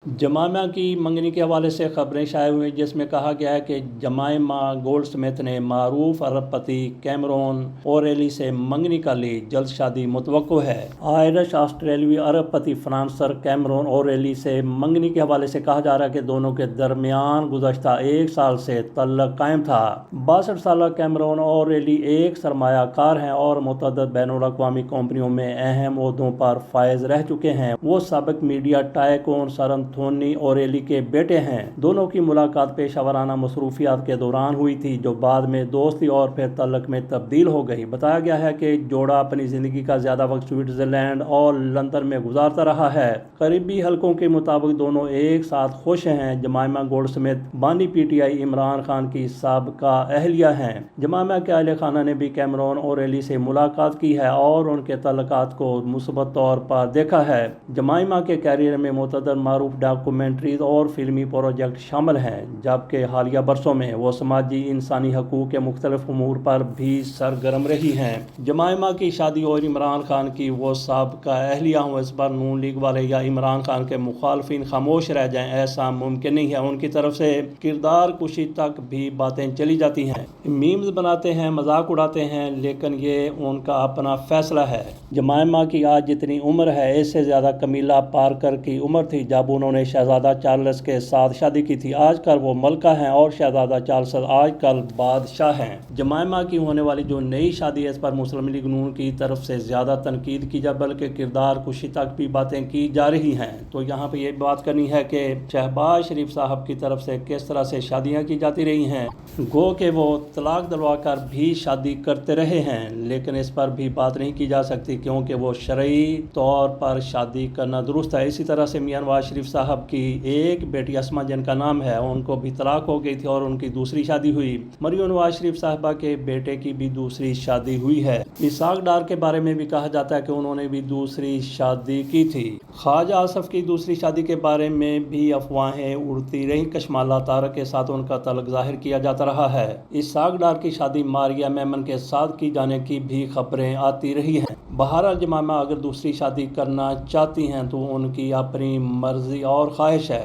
Jemima کی منگنی کے حوالے سے خبریں شائع ہوئی جس میں کہا گیا ہے کہ جمائمہ گولڈ سمتھ نے معروف ارب پتی کیمرون اوریلی سے منگنی کر لی، جلد شادی متوقع ہے۔ آئرش آسٹریلوی ارب پتی فرانسر کیمرون اوریلی سے منگنی کے حوالے سے کہا جا رہا ہے کہ دونوں کے درمیان گزشتہ 1 سال سے تعلق قائم تھا۔ 62 سالہ کیمرون اوریلی ایک سرمایہ کار ہیں اور متعدد بین الاقوامی کمپنیوں میں اہم عہدوں پر فائز رہ چکے ہیں۔ وہ سابق میڈیا ٹائکون سرنتھونی اوریلی کے بیٹے ہیں۔ دونوں کی ملاقات پیشہ ورانہ مصروفیات کے دوران ہوئی تھی جو بعد میں دوستی اور پھر تعلق میں تبدیل ہو گئی۔ بتایا گیا ہے کہ جوڑا اپنی زندگی کا زیادہ وقت سوئٹزرلینڈ اور لندن میں گزارتا رہا ہے۔ قریبی حلقوں کے مطابق دونوں ایک ساتھ خوش ہیں۔ جمائمہ گولڈ سمتھ بانی P T I Imran Khan کی سابقہ اہلیہ ہیں۔ جمائمہ کے اہل خانہ نے بھی کیمرون اوریلی سے ملاقات کی ہے اور ان کے تعلقات کو مثبت طور پر دیکھا ہے۔ جمائمہ کے کیریئر میں متعدد معروف ڈاکومنٹریز اور فلمی پروجیکٹ شامل ہیں، جبکہ حالیہ برسوں میں وہ سماجی انسانی حقوق کے مختلف امور پر بھی سرگرم رہی ہیں۔ جمائمہ کی شادی اور عمران خان کی وہ سابقہ اہلیہ ہوں، اس پر نون لیگ والے یا عمران خان کے مخالفین خاموش رہ جائیں، ایسا ممکن نہیں ہے۔ ان کی طرف سے کردار کشی تک بھی باتیں چلی جاتی ہیں، میمز بناتے ہیں، مذاق اڑاتے ہیں، لیکن یہ ان کا اپنا فیصلہ ہے۔ جمائمہ کی آج جتنی عمر ہے اس سے زیادہ کمیلا پارکر کی عمر تھی جب انہوں نے شہزادہ چارلس کے ساتھ شادی کی تھی۔ آج کل وہ ملکہ ہیں اور شہزادہ چارلس آج کل بادشاہ ہیں۔ جمائمہ کی ہونے والی جو نئی شادی ہے اس پر مسلم لیگ نون کی طرف سے زیادہ تنقید کی جا بلکہ کردار کشی تک بھی باتیں کی جا رہی ہیں۔ تو یہاں پہ یہ بات کرنی ہے کہ شہباز شریف صاحب کی طرف سے کس طرح سے شادیاں کی جاتی رہی ہیں، گو کہ وہ طلاق دلوا کر بھی شادی کرتے رہے ہیں، لیکن اس پر بھی بات نہیں کی جا سکتی کیونکہ وہ شرعی طور پر شادی کرنا درست ہے۔ اسی طرح سے میاں نواز شریف صاحب کی ایک بیٹی اسما جن کا نام ہے، ان کو بھی طلاق ہو گئی تھی اور ان کی دوسری شادی ہوئی۔ مریم نواز شریف صاحبہ کے بیٹے کی بھی دوسری شادی ہوئی ہے۔ اسحاق ڈار کے بارے میں بھی کہا جاتا ہے کہ انہوں نے بھی دوسری شادی کی تھی۔ خواجہ آصف کی دوسری شادی کے بارے میں بھی افواہیں اڑتی رہیں۔ کشمالہ طارق کے ساتھ ان کا تعلق ظاہر کیا جاتا رہا ہے۔ اسحاق ڈار کی شادی ماریہ میمن کے ساتھ کی جانے کی بھی خبریں آتی رہی ہیں۔ بہرحال جمائمہ اگر دوسری شادی کرنا چاہتی ہیں تو ان کی اپنی مرضی اور خواہش ہے۔